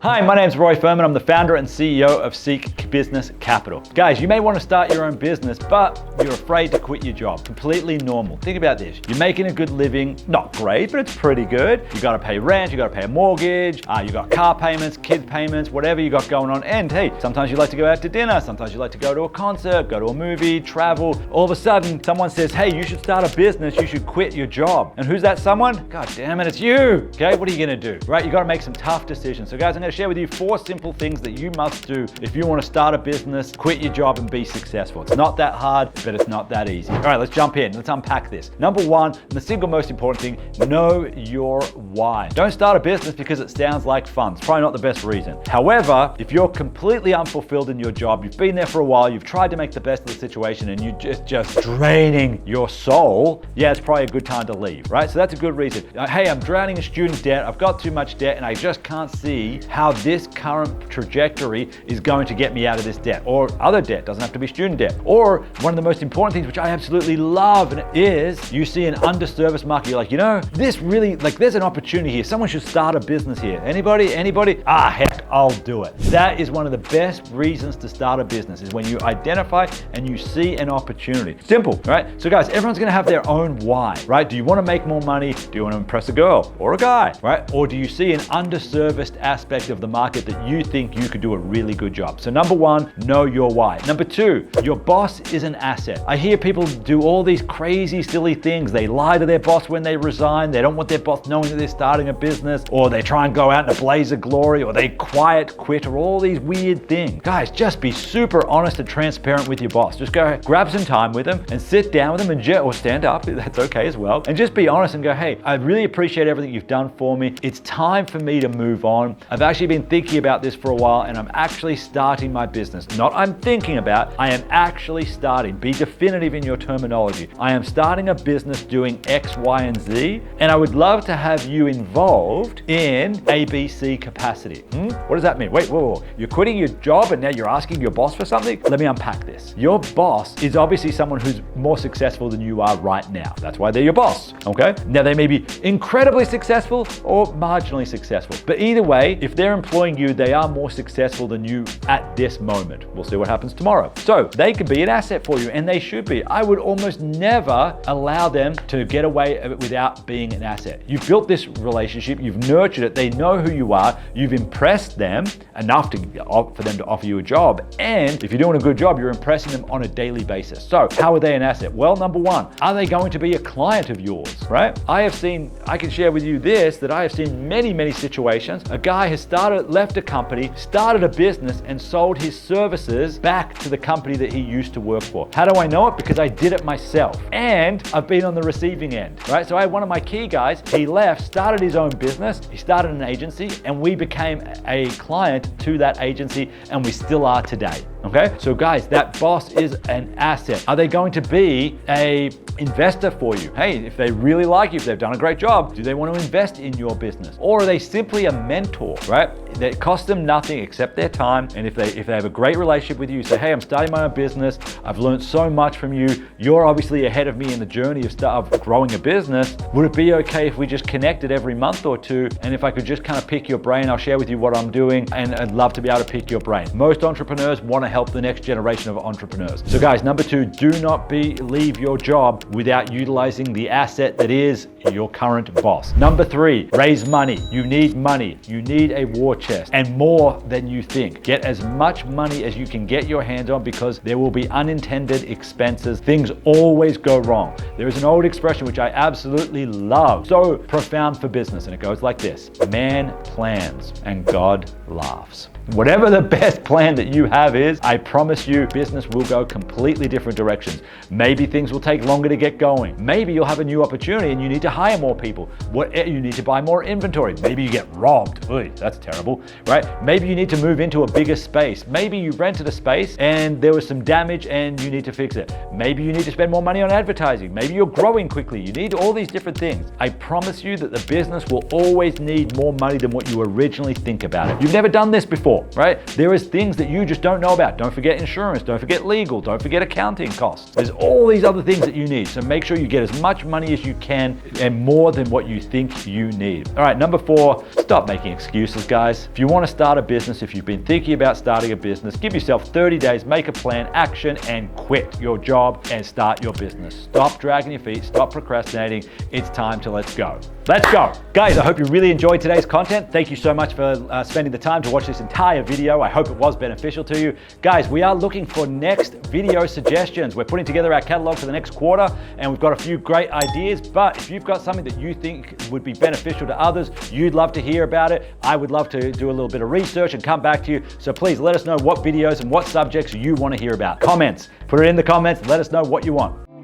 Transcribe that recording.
Hi, my name's Roy Ferman. I'm the founder and CEO of Seek Business Capital. Guys, you may want to start your own business, but you're afraid to quit your job. Completely normal. Think about this. You're making a good living, not great, but it's pretty good. You got to pay rent, you got to pay a mortgage, you got car payments, kid payments, whatever you got going on. And hey, sometimes you like to go out to dinner, sometimes you like to go to a concert, go to a movie, travel. All of a sudden, someone says, hey, you should start a business, you should quit your job. And who's that someone? God damn it, it's you. Okay, what are you going to do? Right? You got to make some tough decisions. So guys, I'm going to share with you 4 simple things that you must do if you want to start a business, quit your job, and be successful. It's not that hard, but it's not that easy. All right, let's jump in. Let's unpack this. Number 1, the single most important thing, know your why. Don't start a business because it sounds like fun. It's probably not the best reason. However, if you're completely unfulfilled in your job, you've been there for a while, you've tried to make the best of the situation, and you're just draining your soul, yeah, it's probably a good time to leave, right? So that's a good reason. Hey, I'm drowning in student debt. I've got too much debt, and I just can't see how this current trajectory is going to get me out of this debt, or other debt. Doesn't have to be student debt. Or one of the most important things, which I absolutely love, and it is you see an underserviced market. You're like, you know, this really, like, there's an opportunity here. Someone should start a business here. Anybody? Heck, I'll do it. That is one of the best reasons to start a business, is when you identify and you see an opportunity. Simple, right? So guys, everyone's gonna have their own why, right? Do you wanna make more money? Do you wanna impress a girl or a guy, right? Or do you see an underserviced aspect of the market that you think you could do a really good job? So number 1, know your why. Number 2, your boss is an asset. I hear people do all these crazy, silly things. They lie to their boss when they resign. They don't want their boss knowing that they're starting a business, or they try and go out in a blaze of glory, or they quiet quit, or all these weird things. Guys, just be super honest and transparent with your boss. Just go grab some time with them and sit down with them, or stand up, that's okay as well, and just be honest and go, hey, I really appreciate everything you've done for me. It's time for me to move on. I've actually been thinking about this for a while, and I'm actually starting my business. Not I'm thinking about, I am actually starting. Be definitive in your terminology. I am starting a business doing X, Y, and Z, and I would love to have you involved in ABC capacity. What does that mean? Wait, whoa. You're quitting your job and now you're asking your boss for something? Let me unpack this. Your boss is obviously someone who's more successful than you are right now. That's why they're your boss, okay? Now they may be incredibly successful or marginally successful, but either way, if they're employing you, they are more successful than you at this moment. We'll see what happens tomorrow. So they could be an asset for you, and they should be. I would almost never allow them to get away without being an asset. You've built this relationship, you've nurtured it, they know who you are, you've impressed them enough for them to offer you a job, and if you're doing a good job, you're impressing them on a daily basis. So how are they an asset? Well, number 1, are they going to be a client of yours, right? I can share with you this, that I have seen many situations. A guy has left a company, started a business, and sold his services back to the company that he used to work for. How do I know it? Because I did it myself, and I've been on the receiving end, right? So I had one of my key guys, he left, started his own business, he started an agency, and we became a client to that agency, and we still are today. Okay, so guys, that boss is an asset. Are they going to be a investor for you? Hey, if they really like you, if they've done a great job, do they want to invest in your business? Or are they simply a mentor, right? That costs them nothing except their time. And if they have a great relationship with you, say, hey, I'm starting my own business. I've learned so much from you. You're obviously ahead of me in the journey of growing a business. Would it be okay if we just connected every month or 2? And if I could just kind of pick your brain, I'll share with you what I'm doing, and I'd love to be able to pick your brain. Most entrepreneurs want to help the next generation of entrepreneurs. So guys, number 2, do not leave your job without utilizing the asset that is your current boss. Number 3, raise money. You need money. You need a war chest, and more than you think. Get as much money as you can get your hands on, because there will be unintended expenses. Things always go wrong. There is an old expression which I absolutely love, so profound for business, and it goes like this: man plans and God laughs. Whatever the best plan that you have is, I promise you, business will go completely different directions. Maybe things will take longer to get going. Maybe you'll have a new opportunity and you need to hire more people. You need to buy more inventory. Maybe you get robbed. Oy, that's terrible, right? Maybe you need to move into a bigger space. Maybe you rented a space and there was some damage and you need to fix it. Maybe you need to spend more money on advertising. Maybe you're growing quickly. You need all these different things. I promise you that the business will always need more money than what you originally think about it. You've never done this before, right? There is things that you just don't know about. Don't forget insurance, don't forget legal, don't forget accounting costs. There's all these other things that you need. So make sure you get as much money as you can and more than what you think you need. All right, number 4, stop making excuses, guys. If you want to start a business, if you've been thinking about starting a business, give yourself 30 days, make a plan, action, and quit your job and start your business. Stop dragging your feet, stop procrastinating. It's time to let's go. Let's go. Guys, I hope you really enjoyed today's content. Thank you so much for spending the time to watch this entire video. I hope it was beneficial to you. Guys, we are looking for next video suggestions. We're putting together our catalog for the next quarter, and we've got a few great ideas, but if you've got something that you think would be beneficial to others, you'd love to hear about it. I would love to do a little bit of research and come back to you. So please let us know what videos and what subjects you want to hear about. Comments, put it in the comments. Let us know what you want.